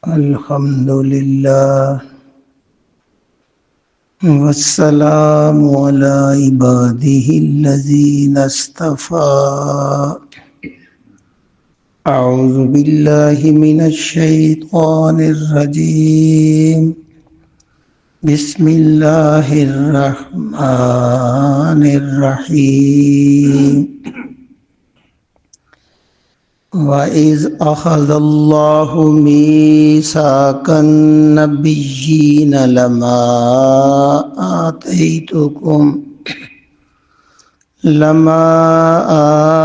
الحمد لله والسلام على عباده الذين اصطفى. أعوذ بالله من الشيطان الرجيم. بسم الله الرحمن الرحيم. وَإِذْ أَخَذَ اللَّهُ مِيثَاقَ النَّبِيِّينَ لَمَا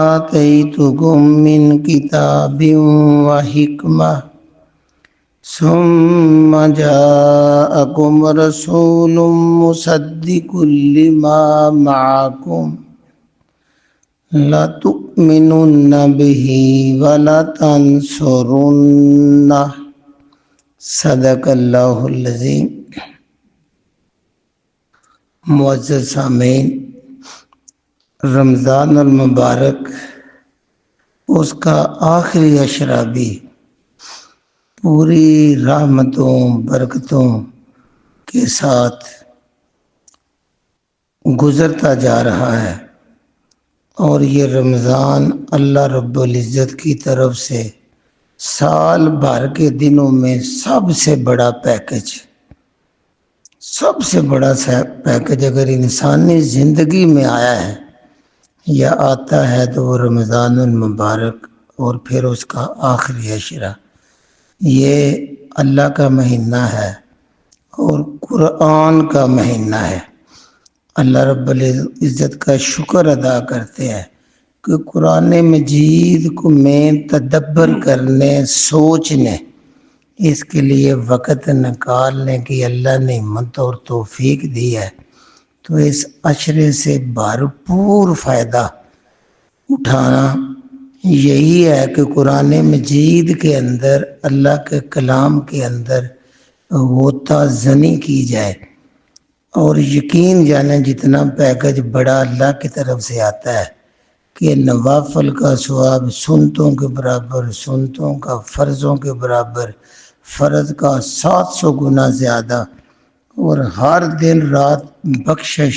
آتَيْتُكُم مِّن كِتَابٍ وَحِكْمَةٍ ثُمَّ جَاءَكُمْ رَسُولٌ مُّصَدِّقٌ لِّمَا مَعَكُمْ لَتُؤْمِنُنَّ بِهِ وَلَتَنصُرُنَّهُ. صدق اللہ العظیم. معزز سامعین، رمضان المبارک اس کا آخری عشرہ بھی پوری رحمتوں برکتوں کے ساتھ گزرتا جا رہا ہے، اور یہ رمضان اللہ رب العزت کی طرف سے سال بھر کے دنوں میں سب سے بڑا پیکج، سب سے بڑا پیکج اگر انسانی زندگی میں آیا ہے یا آتا ہے تو وہ رمضان المبارک اور پھر اس کا آخری عشرہ. یہ اللہ کا مہینہ ہے اور قرآن کا مہینہ ہے. اللہ رب العزت کا شکر ادا کرتے ہیں کہ قرآن مجید کو میں تدبر کرنے، سوچنے، اس کے لیے وقت نکالنے کی اللہ نے ہمت اور توفیق دی ہے. تو اس عشرے سے بھرپور فائدہ اٹھانا یہی ہے کہ قرآن مجید کے اندر، اللہ کے کلام کے اندر غوطہ زنی کی جائے، اور یقین جانے جتنا پیکج بڑا اللہ کی طرف سے آتا ہے کہ نوافل کا ثواب سنتوں کے برابر، سنتوں کا فرضوں کے برابر، فرض کا 700 گنا زیادہ، اور ہر دن رات بخشش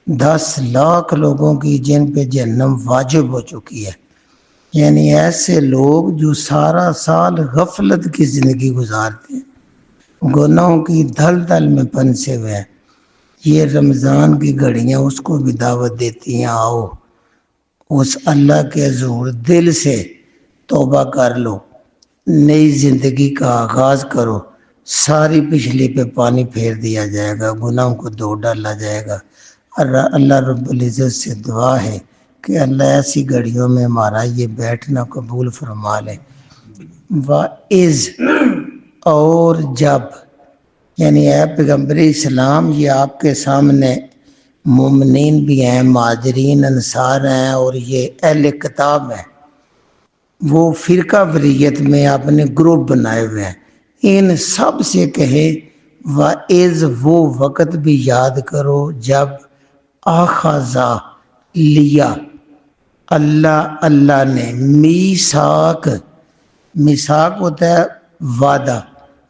10 لاکھ لوگوں کی جن پہ جہنم واجب ہو چکی ہے. یعنی ایسے لوگ جو سارا سال غفلت کی زندگی گزارتے ہیں، گناہوں کی دلدل میں پھنسے ہوئے ہیں، یہ رمضان کی گھڑیاں اس کو بھی دعوت دیتی ہیں، آؤ اس اللہ کے حضور دل سے توبہ کر لو، نئی زندگی کا آغاز کرو، ساری پچھلی پہ پانی پھیر دیا جائے گا، گناہوں کو دھو ڈالا جائے گا. اللہ رب العزت سے دعا ہے کہ اللہ ایسی گھڑیوں میں ہمارا یہ بیٹھنا قبول فرما لے. وَإِذْ، اور جب، یعنی اے پیغمبر اسلام، یہ آپ کے سامنے مومنین بھی ہیں، مہاجرین انصار ہیں، اور یہ اہل کتاب ہیں، وہ فرقہ واریت میں اپنے گروپ بنائے ہوئے ہیں. ان سب سے کہے وَإِذْ، وہ وقت بھی یاد کرو جب آخذا، لیا اللہ نے، میثاق، میثاق ہوتا ہے وعدہ،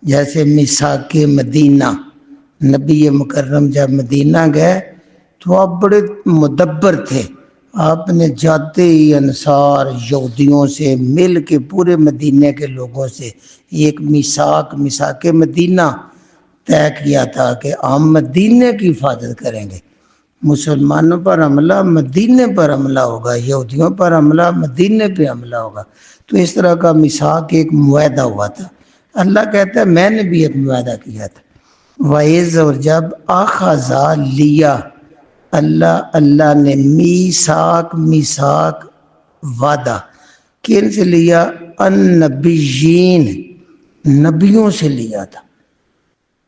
جیسے میثاق مدینہ، نبی مکرم جب مدینہ گئے تو آپ بڑے مدبر تھے، آپ نے جاتے ہی انصار یہودیوں سے مل کے پورے مدینہ کے لوگوں سے ایک میثاق مدینہ طے کیا تھا کہ ہم مدینہ کی حفاظت کریں گے. مسلمانوں پر حملہ مدینہ پر حملہ ہوگا، یہودیوں پر حملہ مدینہ پہ حملہ ہوگا. تو اس طرح کا میثاق ایک معاہدہ ہوا تھا. اللہ کہتا ہے میں نے بھی ایک معاہدہ کیا تھا. وَإِذْ، اور جب آخذا، لیا اللہ نے، میثاق وعدہ، کن سے لیا؟ النبیین، نبیوں سے لیا تھا.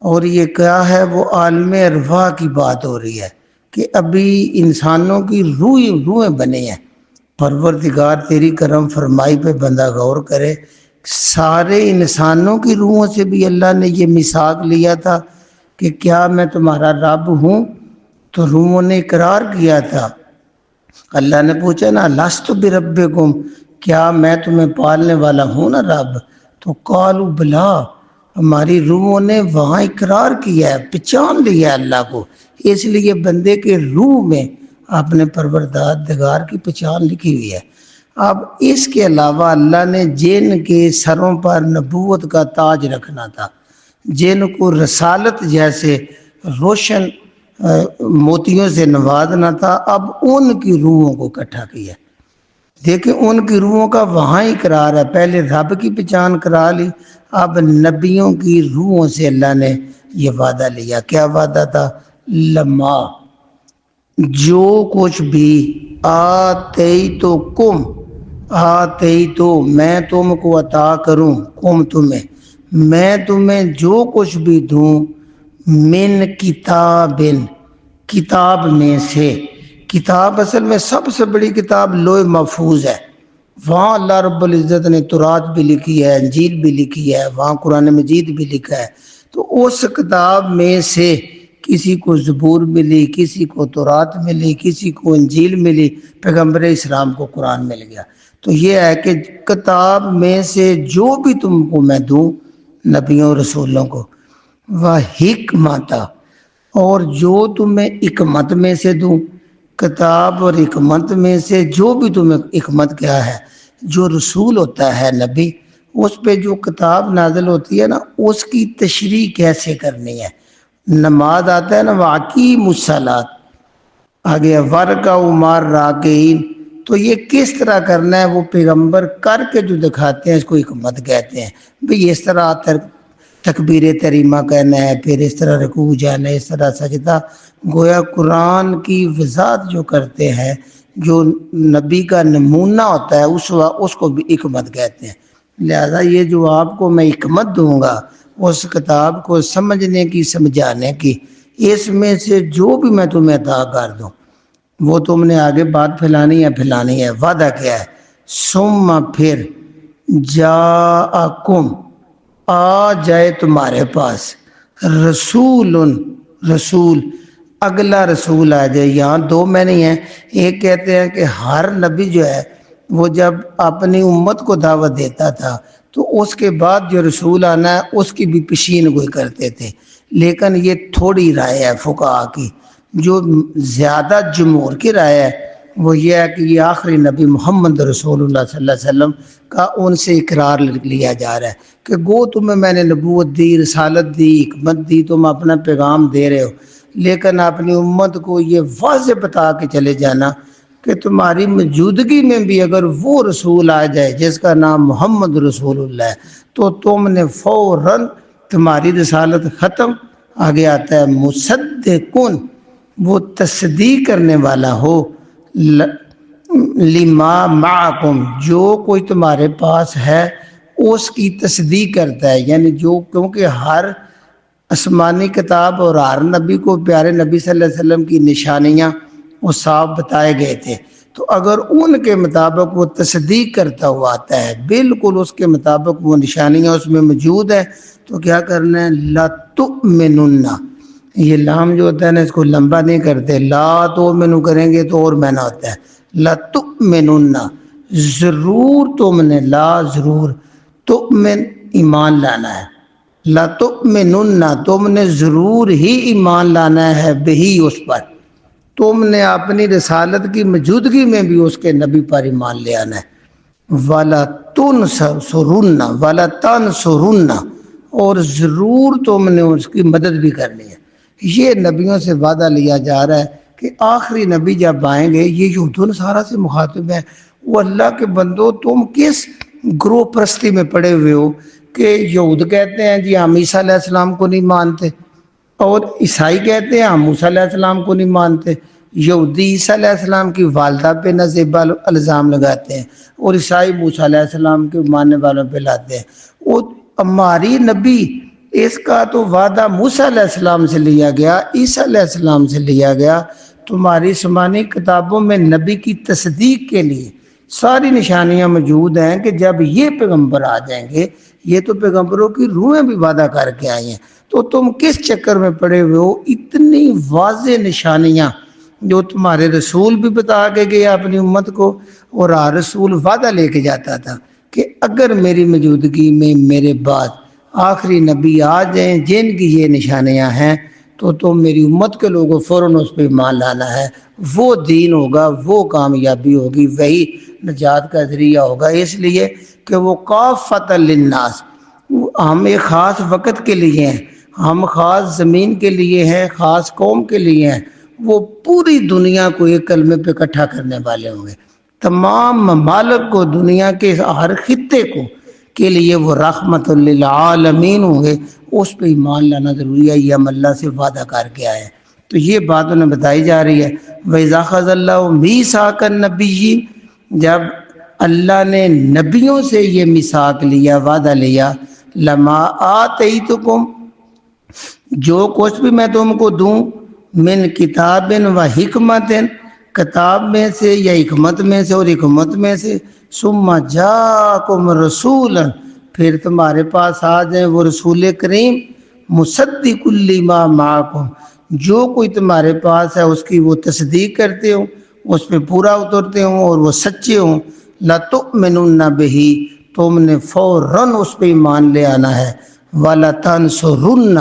اور یہ کیا ہے؟ وہ عالم ارواح کی بات ہو رہی ہے کہ ابھی انسانوں کی روحیں بنے ہیں. پروردگار تیری کرم فرمائی پہ بندہ غور کرے، سارے انسانوں کی روحوں سے بھی اللہ نے یہ میثاق لیا تھا کہ کیا میں تمہارا رب ہوں؟ تو روحوں نے اقرار کیا تھا. اللہ نے پوچھا نا، لست بربکم، کیا میں تمہیں پالنے والا ہوں نا رب؟ تو قالوا بلا، ہماری روحوں نے وہاں اقرار کیا ہے، پہچان لیا ہے اللہ کو، اس لیے بندے کے روح میں اپنے پروردگار کی پہچان لکھی ہوئی ہے۔ اب اس کے علاوہ اللہ نے جن کے سروں پر نبوت کا تاج رکھنا تھا، جن کو رسالت جیسے روشن موتیوں سے نوازنا تھا، اب ان کی روحوں کو اکٹھا کیا۔ دیکھیں ان کی روحوں کا وہاں اقرار ہے، پہلے رب کی پہچان کرا لی، اب نبیوں کی روحوں سے اللہ نے یہ وعدہ لیا۔ کیا وعدہ تھا؟ لما، جو کچھ بھی آتیتکم، آتیتو میں تم کو عطا کروں، کم تمہیں، میں تمہیں جو کچھ بھی دوں، من کتاب، کتاب میں سے، کتاب اصل میں سب سے بڑی کتاب لوح محفوظ ہے، وہاں اللہ رب العزت نے تورات بھی لکھی ہے، انجیل بھی لکھی ہے، وہاں قرآن مجید بھی لکھا ہے۔ تو اس کتاب میں سے کسی کو زبور ملی، کسی کو تورات ملی، کسی کو انجیل ملی، پیغمبر اسلام کو قرآن مل گیا۔ تو یہ ہے کہ کتاب میں سے جو بھی تم کو میں دوں نبیوں رسولوں کو، وہ حکمت، اور جو تمہیں حکمت میں سے دوں، کتاب اور حکمت میں سے جو بھی تمہیں، حکمت کیا ہے؟ جو رسول ہوتا ہے نبی، اس پہ جو کتاب نازل ہوتی ہے نا، اس کی تشریح کیسے کرنی ہے۔ نماز آتا ہے نا، واقعی مسلات آگے ورکا عمار راکعین، تو یہ کس طرح کرنا ہے وہ پیغمبر کر کے جو دکھاتے ہیں اس کو حکمت کہتے ہیں۔ بھئی اس طرح تکبیر تحریمہ کہنا ہے، پھر اس طرح رکوع جانا ہے، اس طرح سجدہ، گویا قرآن کی وضاحت جو کرتے ہیں، جو نبی کا نمونہ ہوتا ہے اس کو بھی حکمت کہتے ہیں۔ لہذا یہ جو آپ کو میں حکمت دوں گا اس کتاب کو سمجھنے کی، سمجھانے کی، اس میں سے جو بھی میں تمہیں عطا کر دوں وہ تم نے آگے بات پھیلانی ہے۔ وعدہ کیا ہے؟ ثم پھر جاءکم، آ جائے تمہارے پاس، رسول، رسول، اگلا رسول آ جائے۔ یہاں دو میں نہیں ہیں، ایک کہتے ہیں کہ ہر نبی جو ہے وہ جب اپنی امت کو دعوت دیتا تھا تو اس کے بعد جو رسول آنا ہے اس کی بھی پیشین گوئی کرتے تھے، لیکن یہ تھوڑی رائے ہے فقہا کی، جو زیادہ جمہور کی رائے ہے وہ یہ ہے کہ یہ آخری نبی محمد رسول اللہ صلی اللہ علیہ وسلم کا ان سے اقرار لیا جا رہا ہے کہ گو تمہیں میں نے نبوت دی، رسالت دی، حکمت دی، تم اپنا پیغام دے رہے ہو، لیکن اپنی امت کو یہ واضح بتا کے چلے جانا کہ تمہاری موجودگی میں بھی اگر وہ رسول آ جائے جس کا نام محمد رسول اللہ ہے تو تم نے فوراً تمہاری رسالت ختم۔ آگے آتا ہے مصدقن، وہ تصدیق کرنے والا ہو، لما معکم، جو کوئی تمہارے پاس ہے اس کی تصدیق کرتا ہے، یعنی جو، کیونکہ ہر آسمانی کتاب اور ہر نبی کو پیارے نبی صلی اللہ علیہ وسلم کی نشانیاں وہ صاف بتائے گئے تھے، تو اگر ان کے مطابق وہ تصدیق کرتا ہوا آتا ہے، بالکل اس کے مطابق وہ نشانیاں اس میں موجود ہے، تو کیا کرنا ہے؟ لَتُؤْمِنُنَّ، یہ لام جو ہوتا ہے نا اس کو لمبا نہیں کرتے، لا تو منو کریں گے تو اور معنی ہوتا ہے، لَتُؤْمِنُنَّ، ضرور تم نے، لا ضرور، تؤمن ایمان لانا ہے، لَتُؤْمِنُنَّ تم نے ضرور ہی ایمان لانا ہے، بہی اس پر، تم نے اپنی رسالت کی موجودگی میں بھی اس کے نبی پر ایمان لے آنا ہے، وَلَتُنْصَرُنَّ وَلَتَنْصُرُنَّ، اور ضرور تم نے اس کی مدد بھی کرنی ہے۔ یہ نبیوں سے وعدہ لیا جا رہا ہے کہ آخری نبی جب آئیں گے، یہ یہود و نصارہ سے مخاطب ہے، وہ اللہ کے بندو تم کس گروہ پرستی میں پڑے ہوئے ہو کہ یہود کہتے ہیں جی ہم عیسیٰ علیہ السلام کو نہیں مانتے، اور عیسائی کہتے ہیں ہم موسیٰ علیہ السلام کو نہیں مانتے، یہودی عیسیٰ علیہ السلام کی والدہ پہ نصب الزام لگاتے ہیں اور عیسائی موسیٰ علیہ السلام کے ماننے والوں پہ لاتے ہیں۔ وہ ہماری نبی، اس کا تو وعدہ موسیٰ علیہ السلام سے لیا گیا، عیسیٰ علیہ السلام سے لیا گیا، تمہاری آسمانی کتابوں میں نبی کی تصدیق کے لیے ساری نشانیاں موجود ہیں کہ جب یہ پیغمبر آ جائیں گے، یہ تو پیغمبروں کی روحیں بھی وعدہ کر کے آئی ہیں، تو تم کس چکر میں پڑے ہوئے ہو؟ اتنی واضح نشانیاں جو تمہارے رسول بھی بتا کے گیا اپنی امت کو، اور ہر رسول وعدہ لے کے جاتا تھا کہ اگر میری موجودگی میں میرے بعد آخری نبی آ جائیں جن کی یہ نشانیاں ہیں تو تم میری امت کے لوگوں فوراً اس پہ ایمان لانا ہے، وہ دین ہوگا، وہ کامیابی ہوگی، وہی نجات کا ذریعہ ہوگا، اس لیے کہ وہ کافۃ للناس، ہم ایک خاص وقت کے لیے ہیں، ہم خاص زمین کے لیے ہیں، خاص قوم کے لیے ہیں، وہ پوری دنیا کو ایک کلمے پہ اکٹھا کرنے والے ہوں گے، تمام ممالک کو، دنیا کے ہر خطے کو کے لیے وہ رحمت للعالمین ہوں گے، اس پہ ایمان لانا ضروری ہے، یہ ہم اللہ سے وعدہ کر کے آئے ہیں۔ تو یہ بات انہیں بتائی جا رہی ہے، وَإِذَا أَخَذَ اللَّهُ مِيثَاقَ النَّبِيِّينَ، جب اللہ نے نبیوں سے یہ میثاق لیا، وعدہ لیا، لَمَا آتَيْتُكُمْ، جو کچھ بھی میں تم کو دوں، من کتاب و حکمت، کتاب میں سے یا حکمت میں سے، اور حکمت میں سے، ثم جاءکم رسول، پھر تمہارے پاس آ جائیں وہ رسول کریم، مصدق لما معکم، جو کوئی تمہارے پاس ہے اس کی وہ تصدیق کرتے ہوں، اس پہ پورا اترتے ہوں اور وہ سچے ہوں، لَتُؤْمِنُنَّ بِهِ، تم نے فوراً اس پہ ایمان لے آنا ہے، وَلَتَنْصُرُنَّ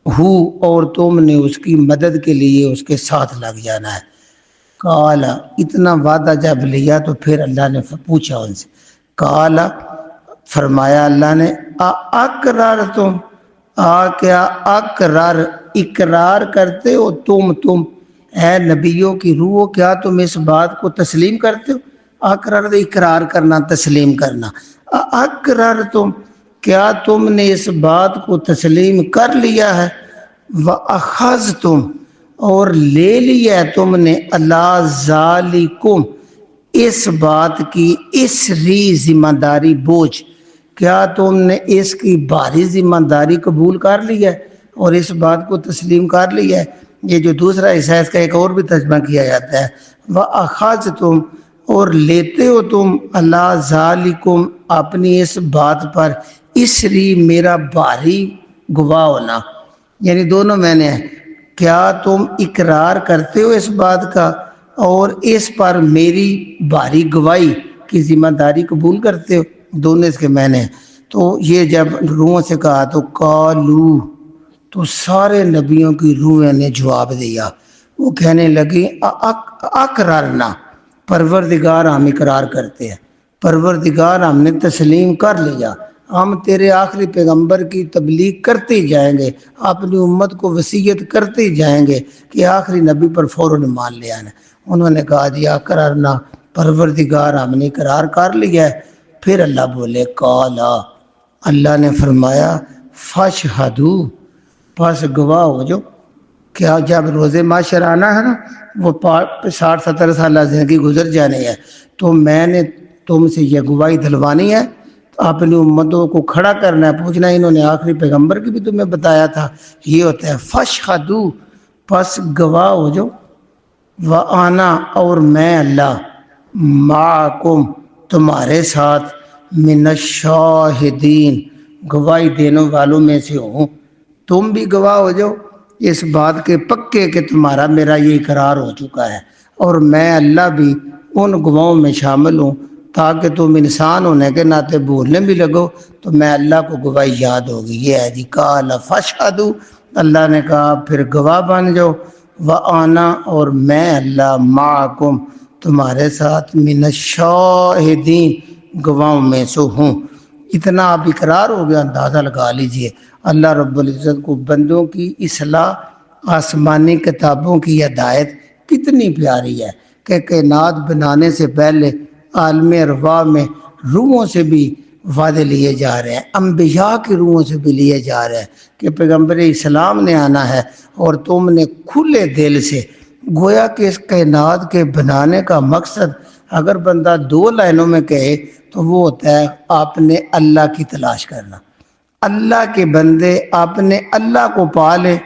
ہو، اور تم نے اس کی مدد کے لیے اس کے ساتھ لگ جانا ہے۔ کالا، اتنا وعدہ جب لیا تو پھر اللہ نے پوچھا ان سے، کالا، فرمایا اللہ نے، اقرار تم، کیا اقرار کرتے ہو تم اے نبیوں کی روح، کیا تم اس بات کو تسلیم کرتے ہو؟ اقرار کرنا، تسلیم کرنا، اقرار تم، کیا تم نے اس بات کو تسلیم کر لیا ہے؟ وَأَخَذْتُمْ، اور لے لیا ہے تم نے، عَلَىٰ ذَالِكُمْ، اس بات کی اسری ذمہ داری، بوجھ، کیا تم نے اس کی بھاری ذمہ داری قبول کر لیا ہے اور اس بات کو تسلیم کر لیا ہے؟ یہ جو دوسرا حصہ ہے اس کا ایک اور بھی ترجمہ کیا جاتا ہے، وَأَخَذْتُمْ، اور لیتے ہو تم، عَلَىٰ ذَالِكُمْ، اپنی اس بات پر، اسری، میرا بھاری گواہ ہونا، یعنی دونوں میں نے ہیں، کیا تم اقرار کرتے ہو اس بات کا اور اس پر میری بھاری گواہی کی ذمہ داری قبول کرتے ہو؟ دونوں اس کے معنی ہیں۔ تو یہ جب روحوں سے کہا تو قالو، تو سارے نبیوں کی روحیں نے جواب دیا، وہ کہنے لگی اقرارنا، پروردگار ہم اقرار کرتے ہیں، پروردگار ہم نے تسلیم کر لیا، ہم تیرے آخری پیغمبر کی تبلیغ کرتے ہی جائیں گے، اپنی امت کو وصیت کرتے ہی جائیں گے کہ آخری نبی پر فوراً مان لیا ہے۔ انہوں نے کہا دیا کرنا، پروردگار ہم نے اقرار کر لیا ہے۔ پھر اللہ بولے، قالا، اللہ نے فرمایا، فاشہدو، پس گواہ ہو جو، کیا جب روز معاشر آنا ہے نا، وہ 60-70 سالہ زندگی گزر جانے ہے، تو میں نے تم سے یہ گواہی دلوانی ہے، اپنی امتوں کو کھڑا کرنا ہے، پوچھنا انہوں نے آخری پیغمبر کی بھی تمہیں بتایا تھا، یہ ہوتا ہے فاشہدو، پس گواہ ہو جو، وَأَنَا، اور میں اللہ، معکم، تمہارے ساتھ، من الشاہدین، گواہی دینے والوں میں سے ہوں، تم بھی گواہ ہو جاؤ اس بات کے پکے کہ تمہارا میرا یہ اقرار ہو چکا ہے، اور میں اللہ بھی ان گواہوں میں شامل ہوں، تاکہ تم انسان ہونے کے ناطے بولنے بھی لگو تو میں اللہ کو گواہی یاد ہوگی۔ یہ ہے جی، قال فاشہدوا، اللہ نے کہا پھر گواہ بن جاؤ، وَأَنَا، اور میں اللہ، معکم، تمہارے ساتھ، من الشاہدین، گواہوں میں سے ہوں۔ اتنا آپ اقرار ہو گیا، اندازہ لگا لیجئے اللہ رب العزت کو بندوں کی اصلاح، آسمانی کتابوں کی ہدایت کتنی پیاری ہے کہ کائنات بنانے سے پہلے عالم ارواح میں روحوں سے بھی وعدے لیے جا رہے ہیں، انبیاء کی روحوں سے بھی لیے جا رہے ہیں کہ پیغمبر اسلام نے آنا ہے، اور تم نے کھلے دل سے، گویا کہ اس کائنات کے بنانے کا مقصد اگر بندہ 2 لائنوں میں کہے تو وہ ہوتا ہے آپ نے اللہ کی تلاش کرنا، اللہ کے بندے آپ نے اللہ کو پا لے۔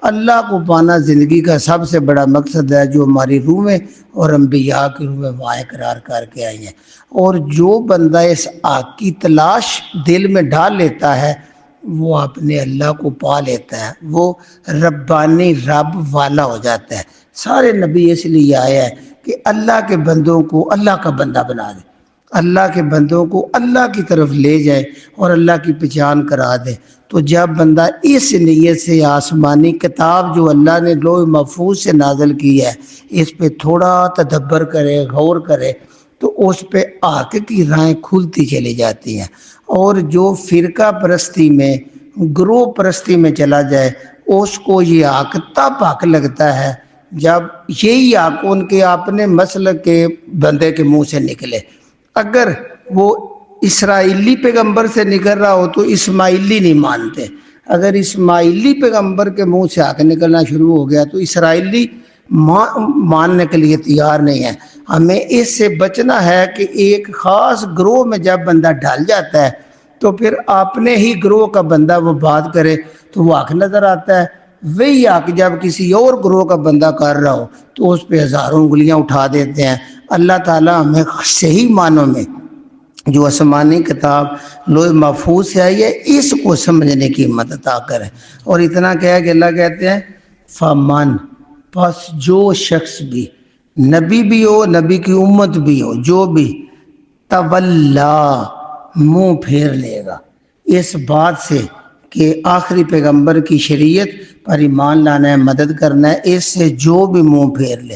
اللہ کو پانا زندگی کا سب سے بڑا مقصد ہے، جو ہماری روحیں اور انبیاء کی روحیں وہاں اقرار کر کے آئی ہیں، اور جو بندہ اس آگ کی تلاش دل میں ڈال لیتا ہے وہ اپنے اللہ کو پا لیتا ہے، وہ ربانی، رب والا ہو جاتا ہے۔ سارے نبی اس لیے آئے ہیں کہ اللہ کے بندوں کو اللہ کا بندہ بنا دے، اللہ کے بندوں کو اللہ کی طرف لے جائے اور اللہ کی پہچان کرا دے۔ تو جب بندہ اس نیت سے آسمانی کتاب جو اللہ نے لوح محفوظ سے نازل کی ہے اس پہ تھوڑا تدبر کرے، غور کرے، تو اس پہ حق کی راہیں کھلتی چلی جاتی ہیں۔ اور جو فرقہ پرستی میں، گروہ پرستی میں چلا جائے اس کو یہ حق تب حق لگتا ہے جب یہی حق ان کے اپنے مسلک کے بندے کے منہ سے نکلے۔ اگر وہ اسرائیلی پیغمبر سے نکل رہا ہو تو اسماعیلی نہیں مانتے، اگر اسماعیلی پیغمبر کے منہ سے حق نکلنا شروع ہو گیا تو اسرائیلی ماننے کے لیے تیار نہیں ہے۔ ہمیں اس سے بچنا ہے کہ ایک خاص گروہ میں جب بندہ ڈال جاتا ہے تو پھر اپنے ہی گروہ کا بندہ وہ بات کرے تو وہ حق نظر آتا ہے، وہی حق جب کسی اور گروہ کا بندہ کر رہا ہو تو اس پہ ہزاروں انگلیاں اٹھا دیتے ہیں۔ اللہ تعالیٰ ہمیں صحیح معنوں میں جو آسمانی کتاب لوح محفوظ سے آئی ہے اس کو سمجھنے کی ہمت عطا کرے۔ اور اتنا کہہ کہ اللہ کہتے ہیں فمن، پس جو شخص بھی، نبی بھی ہو، نبی کی امت بھی ہو، جو بھی تولا، منہ پھیر لے گا اس بات سے کہ آخری پیغمبر کی شریعت پر ایمان لانا ہے، مدد کرنا ہے، اس سے جو بھی منہ پھیر لے،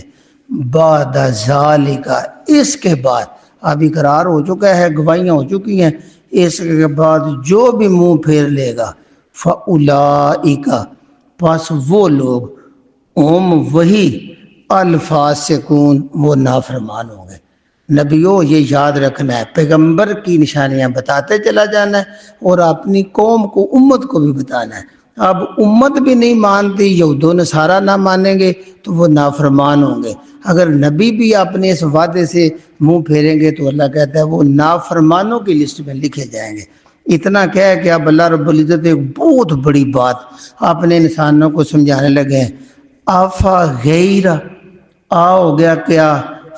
بعد ذالک، اس کے بعد، اب اقرار ہو چکا ہے، گواہیاں ہو چکی ہیں، اس کے بعد جو بھی منہ پھیر لے گا فاولئک، پس وہ لوگ، وہی الفاسقون، وہ نافرمان ہوں گے۔ نبیوں یہ یاد رکھنا ہے، پیغمبر کی نشانیاں بتاتے چلا جانا ہے اور اپنی قوم کو، امت کو بھی بتانا ہے۔ اب امت بھی نہیں مانتی، یہود و نصارہ نہ مانیں گے تو وہ نافرمان ہوں گے۔ اگر نبی بھی اپنے اس وعدے سے منہ پھیریں گے تو اللہ کہتا ہے وہ نافرمانوں کی لسٹ میں لکھے جائیں گے۔ اتنا کہہ کہ اب اللہ رب العزت ایک بہت بڑی بات اپنے انسانوں کو سمجھانے لگے ہیں۔ آفا غیر، ہو گیا کیا،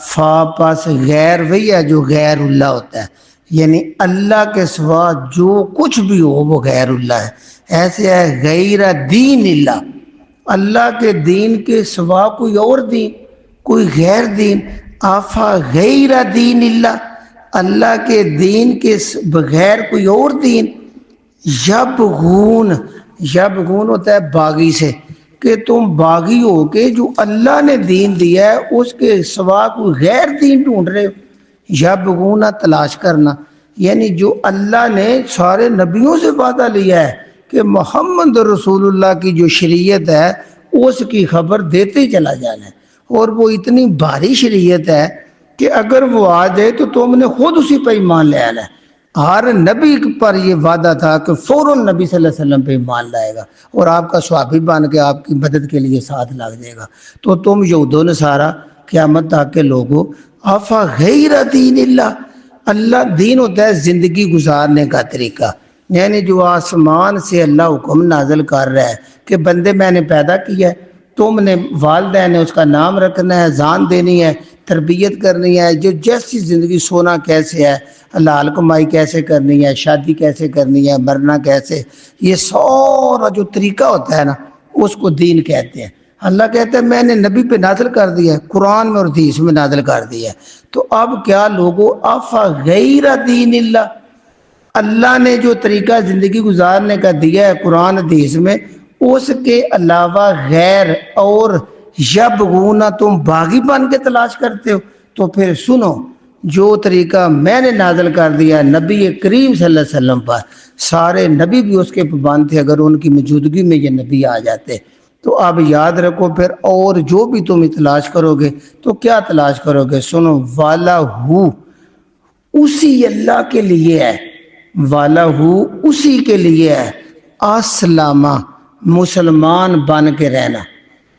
فا پاس غیر وہی ہے جو غیر اللہ ہوتا ہے، یعنی اللہ کے سوا جو کچھ بھی ہو وہ غیر اللہ ہے۔ ایسے ہے غیر دین اللہ، اللہ کے دین کے سوا کوئی اور دین، کوئی غیر دین۔ آفا غیر دین اللہ، اللہ کے دین کے بغیر کوئی اور دین۔ یبغون، یبغون ہوتا ہے باغی سے، کہ تم باغی ہو کے جو اللہ نے دین دیا ہے اس کے سوا کوئی غیر دین ڈھونڈ رہے ہو۔ یبغون، تلاش کرنا، یعنی جو اللہ نے سارے نبیوں سے وعدہ لیا ہے کہ محمد رسول اللہ کی جو شریعت ہے اس کی خبر دیتے ہی چلا جانا ہے، اور وہ اتنی بھاری شریعت ہے کہ اگر وہ آ جائے تو تم نے خود اسی پہ ایمان لے آنا ہے۔ ہر نبی پر یہ وعدہ تھا کہ فوراً نبی صلی اللہ علیہ وسلم پہ ایمان لائے گا اور آپ کا صحابی بن کے آپ کی مدد کے لیے ساتھ لگ جائے گا۔ تو تم یہود و نصارہ قیامت تک کے لوگوں، آفا غیر دین اللہ، اللہ دین ہوتا ہے زندگی گزارنے کا طریقہ، یعنی جو آسمان سے اللہ حکم نازل کر رہا ہے کہ بندے میں نے پیدا کیا ہے، تم نے والدین نے اس کا نام رکھنا ہے، اذان دینی ہے، تربیت کرنی ہے، جو جیسی زندگی، سونا کیسے ہے، حلال کمائی کیسے کرنی ہے، شادی کیسے کرنی ہے، مرنا کیسے، یہ سارا جو طریقہ ہوتا ہے نا اس کو دین کہتے ہیں۔ اللہ کہتا ہے میں نے نبی پہ نازل کر دیا ہے، قرآن میں اور حدیث میں نازل کر دیا ہے۔ تو اب کیا لوگوں، آفا غیر دین اللہ، اللہ نے جو طریقہ زندگی گزارنے کا دیا ہے قرآن حدیث میں، اس کے علاوہ غیر اور یبغون، تم باغی بن کے تلاش کرتے ہو؟ تو پھر سنو، جو طریقہ میں نے نازل کر دیا نبی کریم صلی اللہ علیہ وسلم پر، سارے نبی بھی اس کے پابند تھے، اگر ان کی موجودگی میں یہ نبی آ جاتے تو اب یاد رکھو پھر، اور جو بھی تم تلاش کرو گے تو کیا تلاش کرو گے؟ سنو، والا ہو، اسی اللہ کے لیے ہے، والا ہو اسی کے لیے ہے، اسلامہ، مسلمان بن کے رہنا،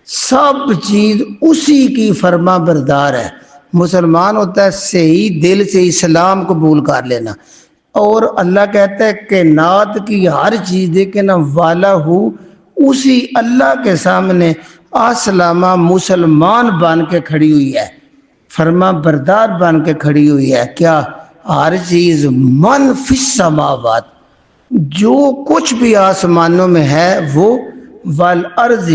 سب چیز اسی کی فرما بردار ہے۔ مسلمان ہوتا ہے صحیح دل سے اسلام قبول کر لینا، اور اللہ کہتا ہے کائنات کی ہر چیز دیکھے نا، والا ہو اسی اللہ کے سامنے اسلامہ، مسلمان بن کے کھڑی ہوئی ہے، فرما بردار بن کے کھڑی ہوئی ہے۔ کیا؟ ہر چیز، من فی السماوات، جو کچھ بھی آسمانوں میں ہے وہ، والارض،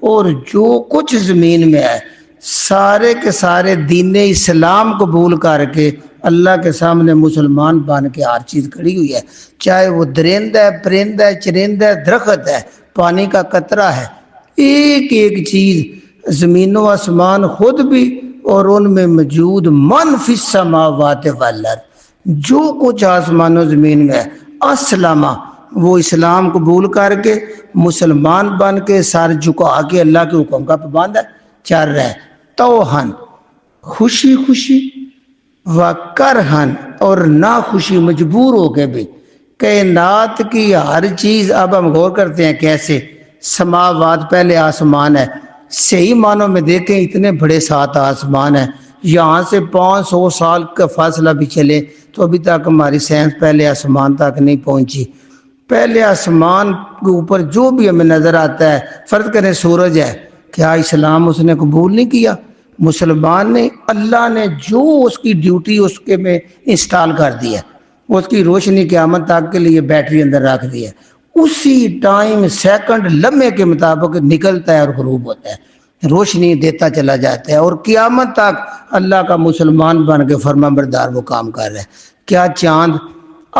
اور جو کچھ زمین میں ہے، سارے کے سارے دین اسلام قبول کر کے اللہ کے سامنے مسلمان بن کے ہر چیز کھڑی ہوئی ہے، چاہے وہ درندہ ہے، پرندہ ہے، چرندہ ہے، درخت ہے، پانی کا قطرہ ہے، ایک ایک چیز زمین و آسمان خود بھی اور ان میں موجود من فی السماوات والارض، جو کچھ آسمان و زمین میں ہے، اسلمہ وہ اسلام قبول کر کے مسلمان بن کے سر جھکا کے اللہ کے حکم کا پابند ہے، چل رہا ہے، توہن خوشی خوشی، وکرہن اور نہ خوشی مجبور ہو کے بھی، کائنات کی ہر چیز، اب ہم غور کرتے ہیں کیسے، سماوات پہلے آسمان ہے، صحیح معنوں میں دیکھیں اتنے بڑے 7 آسمان ہیں، یہاں سے 500 سال کا فاصلہ بھی چلے تو ابھی تک ہماری سائنس پہلے آسمان تک نہیں پہنچی۔ پہلے آسمان کے اوپر جو بھی ہمیں نظر آتا ہے، فرض کریں سورج ہے، کیا اسلام اس نے قبول نہیں کیا؟ مسلمان نے، اللہ نے جو اس کی ڈیوٹی اس کے میں انسٹال کر دی ہے، اس کی روشنی قیامت تک کے لیے بیٹری اندر رکھ دی ہے، اسی ٹائم سیکنڈ لمحے کے مطابق نکلتا ہے اور غروب ہوتا ہے، روشنی دیتا چلا جاتا ہے، اور قیامت تک اللہ کا مسلمان بن کے فرما بردار وہ کام کر رہا ہے۔ کیا چاند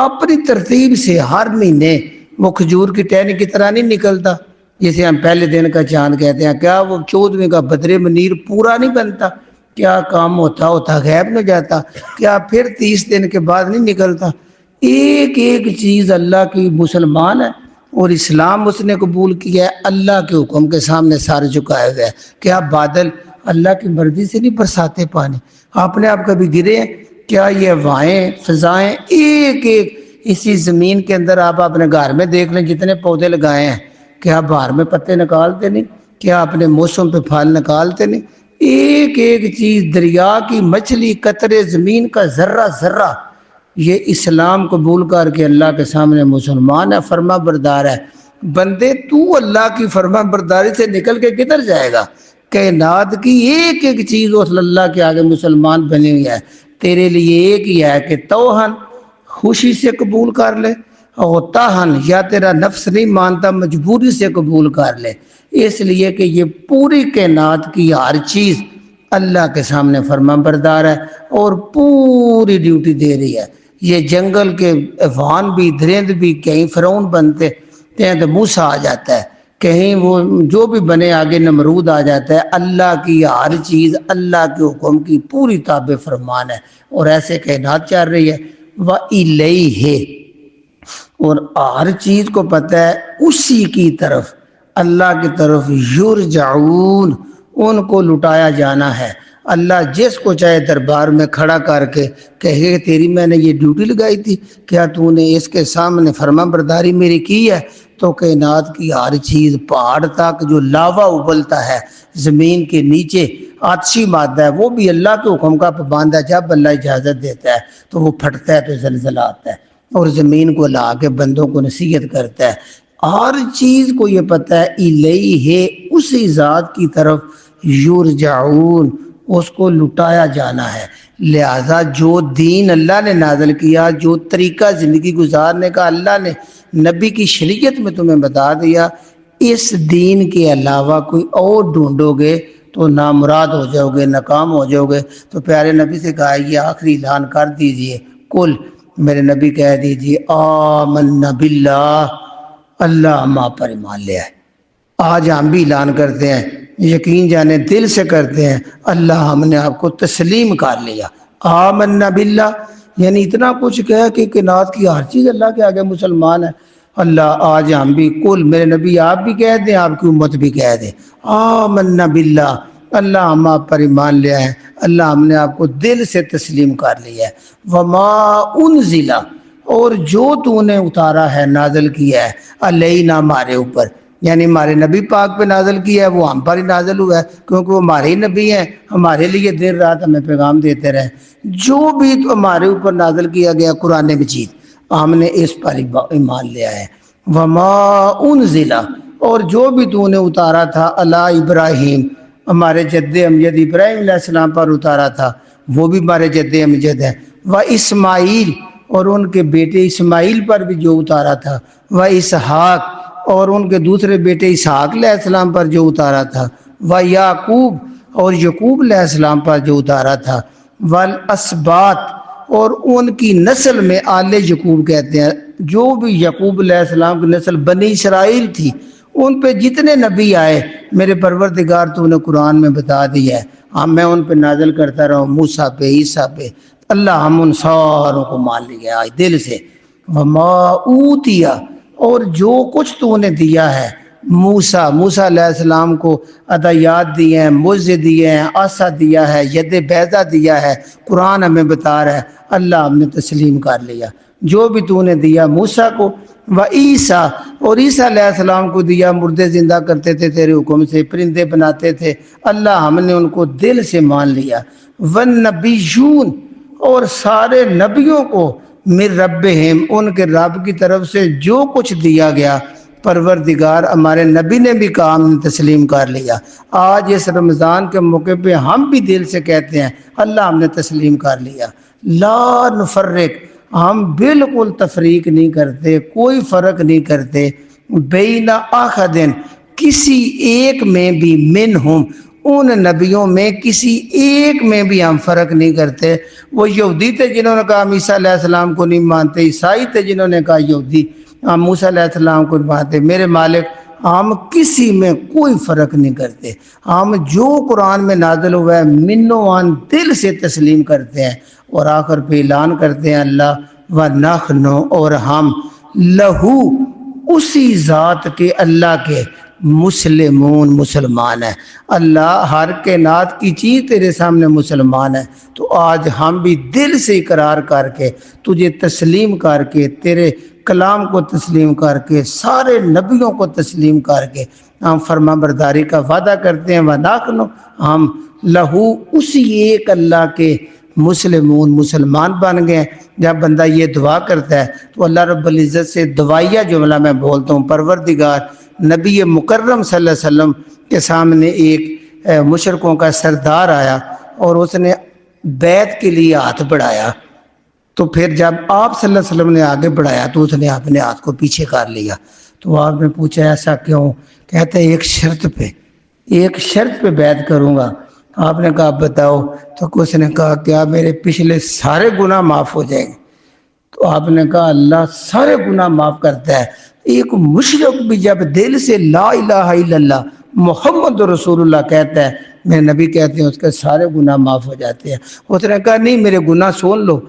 اپنی ترتیب سے ہر مہینے وہ کھجور کی ٹہنی کی طرح نہیں نکلتا، جسے ہم پہلے دن کا چاند کہتے ہیں؟ کیا وہ 14ویں کا بدر منیر پورا نہیں بنتا؟ کیا کام ہوتا غیب میں جاتا؟ کیا پھر 30 دن کے بعد نہیں نکلتا؟ ایک ایک چیز اللہ کی مسلمان ہے اور اسلام اس نے قبول کیا ہے، اللہ کے حکم کے سامنے سر جھکائے ہوئے ہے۔ کیا بادل اللہ کی مرضی سے نہیں برساتے پانی؟ آپ نے آپ کبھی گرے ہیں؟ کیا یہ ہوائیں فضائیں ایک ایک اسی زمین کے اندر، آپ اپنے گھر میں دیکھ لیں جتنے پودے لگائے ہیں، کیا باہر میں پتے نکالتے نہیں؟ کیا اپنے موسم پہ پھل نکالتے نہیں؟ ایک ایک چیز، دریا کی مچھلی، قطرے زمین کا ذرہ ذرہ، یہ اسلام قبول کر کے اللہ کے سامنے مسلمان ہے، فرما بردار ہے۔ بندے تو اللہ کی فرما برداری سے نکل کے کدھر جائے گا؟ کائنات کی ایک ایک چیز اس اللہ کے آگے مسلمان بنی ہوئی ہے، تیرے لیے ایک ہی ہے کہ توہن خوشی سے قبول کر لے، اور تاہن یا تیرا نفس نہیں مانتا مجبوری سے قبول کر لے، اس لیے کہ یہ پوری کائنات کی ہر چیز اللہ کے سامنے فرما بردار ہے اور پوری ڈیوٹی دے رہی ہے۔ یہ جنگل کے حیوان بھی، درند بھی، کہیں فرعون بنتے ہیں تو موسیٰ آ جاتا ہے، کہیں وہ جو بھی بنے آگے نمرود آ جاتا ہے، اللہ کی ہر چیز اللہ کے حکم کی پوری تابع فرمان ہے، اور ایسے کائنات چل رہی ہے۔ وَإِلَيْهِ، اور ہر چیز کو پتہ ہے اسی کی طرف، اللہ کی طرف، یرجعون، ان کو لٹایا جانا ہے۔ اللہ جس کو چاہے دربار میں کھڑا کر کے کہے تیری میں نے یہ ڈیوٹی لگائی تھی، کیا تو نے اس کے سامنے فرما برداری میری کی ہے؟ تو کائنات کی ہر چیز، پہاڑ تک جو لاوا ابلتا ہے، زمین کے نیچے آتشی مادہ ہے، وہ بھی اللہ کے حکم کا پابند ہے، جب اللہ اجازت دیتا ہے تو وہ پھٹتا ہے تو زلزلہ آتا ہے، اور زمین کو لا کے بندوں کو نصیحت کرتا ہے۔ ہر چیز کو یہ پتہ ہے، الیہ، اسی ذات کی طرف، یرجعون، اس کو لٹایا جانا ہے۔ لہذا جو دین اللہ نے نازل کیا، جو طریقہ زندگی گزارنے کا اللہ نے نبی کی شریعت میں تمہیں بتا دیا، اس دین کے علاوہ کوئی اور ڈھونڈو گے تو نامراد ہو جاؤ گے، ناکام ہو جاؤ گے۔ تو پیارے نبی سے کہا یہ آخری اعلان کر دیجئے، کل میرے نبی کہہ دیجئے آمنا باللہ، اللہ ہم آپ پر ایمان لے آئے۔ آج ہم بھی اعلان کرتے ہیں، یقین جانے دل سے کرتے ہیں، اللہ ہم نے آپ کو تسلیم کر لیا۔ آمنا باللہ یعنی اتنا کچھ کہا کہ کائنات کی ہر چیز اللہ کے آگے مسلمان ہے۔ اللہ آج ہم بھی، کل میرے نبی آپ بھی کہہ دیں، آپ کی امت بھی کہہ دیں، آمنا باللہ، اللہ ہم آپ پر ایمان لے آئے، اللہ ہم نے آپ کو دل سے تسلیم کر لیا ہے۔ وما انزل، اور جو تو نے اتارا ہے، نازل کیا ہے، علینا، ہمارے اوپر، یعنی ہمارے نبی پاک پہ نازل کیا ہے، وہ ہم پر ہی نازل ہوا ہے، کیونکہ وہ ہمارے ہی نبی ہیں، ہمارے لیے دیر رات ہمیں پیغام دیتے رہے۔ جو بھی تو ہمارے اوپر نازل کیا گیا قرآن مجید، ہم نے اس پر ایمان لیا ہے۔ وما انزل، اور جو بھی تو نے اتارا تھا، علی ابراہیم، ہمارے جد امجد ابراہیم علیہ السلام پر اتارا تھا، وہ بھی ہمارے جد امجد ہے۔ و اسماعیل، اور ان کے بیٹے اسماعیل پر بھی جو اتارا تھا۔ و اسحاق، اور ان کے دوسرے بیٹے اسحاق علیہ السلام پر جو اتارا تھا۔ و یعقوب، اور یعقوب علیہ السلام پر جو اتارا تھا۔ والاسباط، اور ان کی نسل میں آل یعقوب کہتے ہیں، جو بھی یعقوب علیہ السلام کی نسل بنی اسرائیل تھی، ان پہ جتنے نبی آئے میرے پروردگار تو انہیں قرآن میں بتا دیا ہے، میں ان پہ نازل کرتا رہا ہوں، موسیٰ پہ، عیسیٰ پہ، اللہ ہم ان ساروں کو مان لیا آج دل سے۔ وما اوتیا، اور جو کچھ تو نے دیا ہے موسیٰ علیہ السلام کو ہدایات دیے ہیں، معجزے دیے ہیں، عصا دیا ہے، ید بیضا دیا ہے، قرآن ہمیں بتا رہا ہے، اللہ ہم نے تسلیم کر لیا جو بھی تو نے دیا موسیٰ کو۔ عیسیٰ، اور عیسیٰ علیہ السلام کو دیا، مردے زندہ کرتے تھے تیرے حکم سے، پرندے بناتے تھے، اللہ ہم نے ان کو دل سے مان لیا۔ والنبیون، اور سارے نبیوں کو من ربہم، ان کے رب کی طرف سے جو کچھ دیا گیا پروردگار ہمارے نبی نے بھی کہا ہم نے تسلیم کر لیا۔ آج اس رمضان کے موقع پہ ہم بھی دل سے کہتے ہیں اللہ ہم نے تسلیم کر لیا، لا نفرق، ہم بالکل تفریق نہیں کرتے، کوئی فرق نہیں کرتے، بین احد، کسی ایک میں بھی، منہم، ان نبیوں میں کسی ایک میں بھی ہم فرق نہیں کرتے۔ وہ یہودی تھے جنہوں نے کہا ہم عیسیٰ علیہ السلام کو نہیں مانتے، عیسائی تھے جنہوں نے کہا یہودی ہم موسیٰ علیہ السلام کو نہیں مانتے، میرے مالک ہم کسی میں کوئی فرق نہیں کرتے، ہم جو قرآن میں نازل ہوا ہے منوان دل سے تسلیم کرتے ہیں۔ اور آخر پہ اعلان کرتے ہیں اللہ وَنَحْنُ، اور ہم لہو، اسی ذات کے، اللہ کے، مسلمون، مسلمان ہیں۔ اللہ ہر کائنات کی چیز تیرے سامنے مسلمان ہے، تو آج ہم بھی دل سے اقرار کر کے تجھے تسلیم کر کے، تیرے کلام کو تسلیم کر کے، سارے نبیوں کو تسلیم کر کے ہم فرما برداری کا وعدہ کرتے ہیں۔ وَنَحْنُ، ہم لہو، اسی ایک اللہ کے، مسلمون، مسلمان بن گئے۔ جب بندہ یہ دعا کرتا ہے تو اللہ رب العزت سے دعائیہ جملہ میں بولتا ہوں، پروردگار، نبی مکرم صلی اللہ علیہ وسلم کے سامنے ایک مشرکوں کا سردار آیا اور اس نے بیعت کے لیے ہاتھ بڑھایا، تو پھر جب آپ صلی اللہ علیہ وسلم نے آگے بڑھایا تو اس نے اپنے ہاتھ کو پیچھے کر لیا۔ تو آپ نے پوچھا ایسا کیوں؟ کہتے ہیں ایک شرط پہ بیعت کروں گا۔ آپ نے کہا بتاؤ؟ تو اس نے کہا کیا میرے پچھلے سارے گناہ معاف ہو جائیں گے؟ تو آپ نے کہا اللہ سارے گناہ معاف کرتا ہے، ایک مشرک بھی جب دل سے لا الہ الا اللہ محمد رسول اللہ کہتا ہے، میرے نبی کہتے ہیں اس کے سارے گناہ معاف ہو جاتے ہیں۔ اس نے کہا نہیں میرے گناہ سن لو۔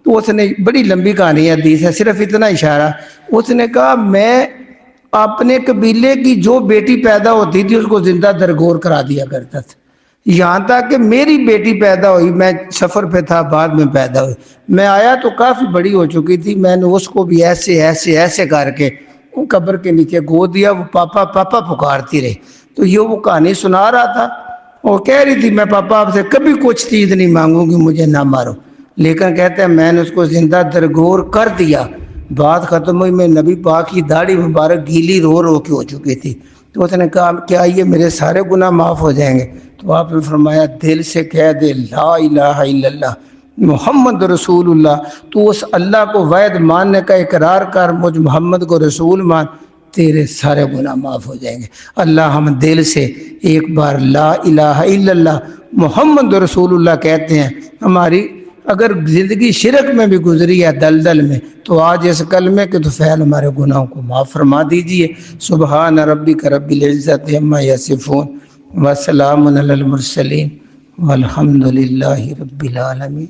تو اس نے، بڑی لمبی کہانی حدیث ہے، صرف اتنا اشارہ، اس نے کہا میں اپنے قبیلے کی جو بیٹی پیدا ہوتی تھی اس کو زندہ درگور کرا دیا کرتا تھا، یہاں تک کہ میری بیٹی پیدا ہوئی، میں سفر پہ تھا، بعد میں پیدا ہوئی، میں آیا تو کافی بڑی ہو چکی تھی، میں نے اس کو بھی ایسے کر کے قبر کے نیچے گود دیا، وہ پاپا پاپا پکارتی رہی۔ تو یہ وہ کہانی سنا رہا تھا، وہ کہہ رہی تھی میں پاپا آپ سے کبھی کچھ چیز نہیں مانگوں گی، مجھے نہ مارو، لیکن کہتے ہیں میں نے اس کو زندہ درگور کر دیا۔ بات ختم ہوئی، میں نبی پاک کی داڑھی مبارک گیلی رو کے ہو چکی تھی۔ تو اس نے کہا کیا یہ میرے سارے گناہ معاف ہو جائیں گے؟ تو آپ نے فرمایا دل سے کہہ دے لا الہ الا اللہ محمد رسول اللہ، تو اس اللہ کو واحد ماننے کا اقرار کر، مجھ محمد کو رسول مان، تیرے سارے گناہ معاف ہو جائیں گے۔ اللہ ہم دل سے ایک بار لا الہ الا اللہ محمد رسول اللہ کہتے ہیں، ہماری اگر زندگی شرک میں بھی گزری ہے دلدل میں، تو آج اس کلمے کے طفیل ہمارے گناہوں کو معاف فرما دیجئے۔ سبحان ربک رب العزت عما یصفون وسلام علی المرسلین والحمد للہ رب العالمین۔